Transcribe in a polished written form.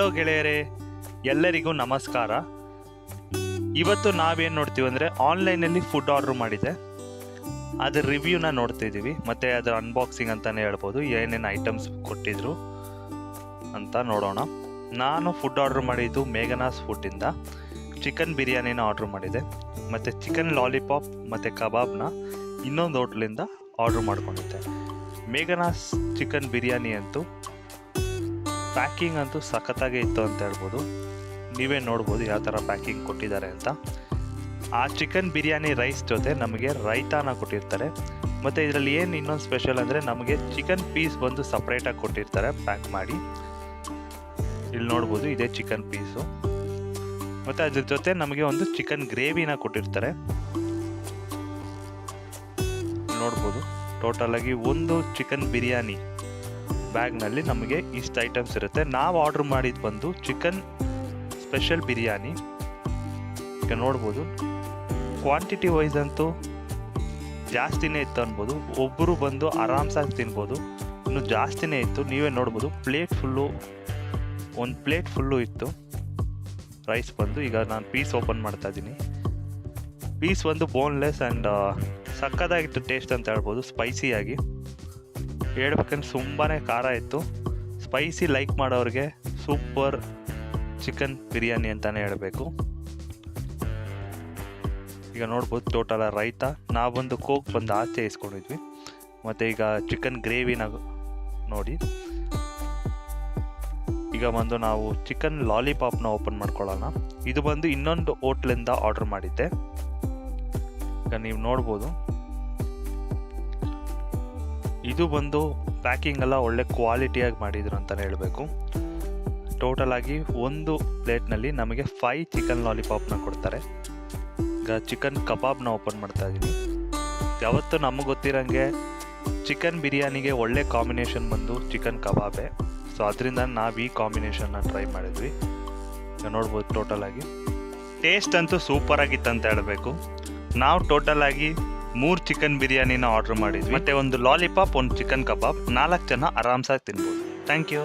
Hello ಗೆಳೆಯರೇ, ಎಲ್ಲರಿಗೂ ನಮಸ್ಕಾರ. ಇವತ್ತು ನಾವೇನು ನೋಡ್ತೀವಿ ಅಂದರೆ ಆನ್ಲೈನಲ್ಲಿ ಫುಡ್ ಆರ್ಡ್ರ್ ಮಾಡಿದೆ, ಅದರ ರಿವ್ಯೂನ ನೋಡ್ತಿದ್ದೀವಿ ಮತ್ತು ಅದರ ಅನ್ಬಾಕ್ಸಿಂಗ್ ಅಂತಲೇ ಹೇಳ್ಬೋದು. ಏನೇನು ಐಟಮ್ಸ್ ಕೊಟ್ಟಿದ್ರು ಅಂತ ನೋಡೋಣ. ನಾನು ಫುಡ್ ಆರ್ಡ್ರ್ ಮಾಡಿದ್ದು ಮೇಘನಾಸ್ ಫುಡ್ಡಿಂದ ಚಿಕನ್ ಬಿರಿಯಾನಿನ ಆರ್ಡ್ರ್ ಮಾಡಿದೆ ಮತ್ತು ಚಿಕನ್ ಲಾಲಿಪಾಪ್ ಮತ್ತು ಕಬಾಬ್ನ ಇನ್ನೊಂದು ಹೋಟ್ಲಿಂದ ಆರ್ಡ್ರ್ ಮಾಡ್ಕೊಂಡಿದ್ದೆ. ಮೇಘನಾಸ್ ಚಿಕನ್ ಬಿರಿಯಾನಿ ಅಂತೂ ಪ್ಯಾಕಿಂಗ್ ಅಂತೂ ಸಖತ್ತಾಗೇ ಇತ್ತು ಅಂತ ಹೇಳ್ಬೋದು. ನೀವೇ ನೋಡ್ಬೋದು ಯಾವ ಥರ ಪ್ಯಾಕಿಂಗ್ ಕೊಟ್ಟಿದ್ದಾರೆ ಅಂತ. ಆ ಚಿಕನ್ ಬಿರಿಯಾನಿ ರೈಸ್ ಜೊತೆ ನಮಗೆ ರೈತಾನ ಕೊಟ್ಟಿರ್ತಾರೆ. ಮತ್ತು ಇದರಲ್ಲಿ ಏನು ಇನ್ನೊಂದು ಸ್ಪೆಷಲ್ ಅಂದರೆ ನಮಗೆ ಚಿಕನ್ ಪೀಸ್ ಬಂದು ಸಪ್ರೇಟಾಗಿ ಕೊಟ್ಟಿರ್ತಾರೆ ಪ್ಯಾಕ್ ಮಾಡಿ. ಇಲ್ಲಿ ನೋಡ್ಬೋದು, ಇದೇ ಚಿಕನ್ ಪೀಸು. ಮತ್ತು ಅದ್ರ ಜೊತೆ ನಮಗೆ ಒಂದು ಚಿಕನ್ ಗ್ರೇವಿನ ಕೊಟ್ಟಿರ್ತಾರೆ. ನೋಡ್ಬೋದು, ಟೋಟಲಾಗಿ ಒಂದು ಚಿಕನ್ ಬಿರಿಯಾನಿ ಬ್ಯಾಗ್ನಲ್ಲಿ ನಮಗೆ ಇಷ್ಟು ಐಟಮ್ಸ್ ಇರುತ್ತೆ. ನಾವು ಆರ್ಡ್ರ್ ಮಾಡಿದ್ದು ಬಂದು ಚಿಕನ್ ಸ್ಪೆಷಲ್ ಬಿರಿಯಾನಿ. ಈಗ ನೋಡ್ಬೋದು, ಕ್ವಾಂಟಿಟಿ ವೈಸ್ ಅಂತೂ ಜಾಸ್ತಿನೇ ಇತ್ತು ಅನ್ಬೋದು. ಒಬ್ಬರು ಬಂದು ಆರಾಮ್ಸಾಗಿ ತಿನ್ಬೋದು, ಇನ್ನು ಜಾಸ್ತಿನೇ ಇತ್ತು. ನೀವೇ ನೋಡ್ಬೋದು, ಒಂದು ಪ್ಲೇಟ್ ಫುಲ್ಲು ಇತ್ತು ರೈಸ್ ಬಂದು. ಈಗ ನಾನು ಪೀಸ್ ಓಪನ್ ಮಾಡ್ತಾ ಇದ್ದೀನಿ. ಪೀಸ್ ಒಂದು ಬೋನ್ಲೆಸ್ ಆ್ಯಂಡ್ ಸಕ್ಕತ್ತಾಗಿತ್ತು ಟೇಸ್ಟ್ ಅಂತ ಹೇಳ್ಬೋದು. ಸ್ಪೈಸಿಯಾಗಿ ಹೇಳ್ಬೇಕಂದ್ರೆ ತುಂಬಾ ಖಾರ ಇತ್ತು. ಸ್ಪೈಸಿ ಲೈಕ್ ಮಾಡೋರಿಗೆ ಸೂಪರ್ ಚಿಕನ್ ಬಿರಿಯಾನಿ ಅಂತಲೇ ಹೇಳಬೇಕು. ಈಗ ನೋಡ್ಬೋದು, ಟೋಟಲ ರೈತ, ನಾವೊಂದು ಕೋಕ್ ಬಂದು ಆಚೆ ಇಸ್ಕೊಂಡಿದ್ವಿ. ಮತ್ತು ಈಗ ಚಿಕನ್ ಗ್ರೇವಿನ ನೋಡಿ. ಈಗ ಬಂದು ನಾವು ಚಿಕನ್ ಲಾಲಿಪಾಪ್ನ ಓಪನ್ ಮಾಡ್ಕೊಳ್ಳೋಣ. ಇದು ಬಂದು ಇನ್ನೊಂದು ಹೋಟ್ಲಿಂದ ಆರ್ಡ್ರ್ ಮಾಡಿದ್ದೆ. ಈಗ ನೀವು ನೋಡ್ಬೋದು, ಇದು ಬಂದು ಪ್ಯಾಕಿಂಗ್ ಎಲ್ಲ ಒಳ್ಳೆ ಕ್ವಾಲಿಟಿಯಾಗಿ ಮಾಡಿದ್ರು ಅಂತಲೇ ಹೇಳಬೇಕು. ಟೋಟಲಾಗಿ ಒಂದು ಪ್ಲೇಟ್ನಲ್ಲಿ ನಮಗೆ 5 ಚಿಕನ್ ಲಾಲಿಪಾಪ್ನ ಕೊಡ್ತಾರೆ. ಈಗ ಚಿಕನ್ ಕಬಾಬ್ನ ಓಪನ್ ಮಾಡ್ತಾ ಇದ್ದೀನಿ. ಯಾವತ್ತು ನಮಗೆ ಗೊತ್ತಿರೋಂಗೆ ಚಿಕನ್ ಬಿರಿಯಾನಿಗೆ ಒಳ್ಳೆ ಕಾಂಬಿನೇಷನ್ ಬಂದು ಚಿಕನ್ ಕಬಾಬೇ. ಸೊ ಅದರಿಂದ ನಾವು ಈ ಕಾಂಬಿನೇಷನ್ನ ಟ್ರೈ ಮಾಡಿದ್ವಿ. ಈಗ ನೋಡ್ಬೋದು, ಟೋಟಲಾಗಿ ಟೇಸ್ಟ್ ಅಂತೂ ಸೂಪರಾಗಿತ್ತು ಅಂತ ಹೇಳಬೇಕು. ನಾವು ಟೋಟಲಾಗಿ 3 ಚಿಕನ್ ಬಿರಿಯಾನಿನ ಆರ್ಡ್ರ್ ಮಾಡಿದ್ವಿ. ಮತ್ತು ಒಂದು ಲಾಲಿಪಾಪ್, ಒಂದು ಚಿಕನ್ ಕಬಾಬ್. 4 ಜನ ಆರಾಮ್ಸಾಗಿ ತಿನ್ಬೋದು. Thank you.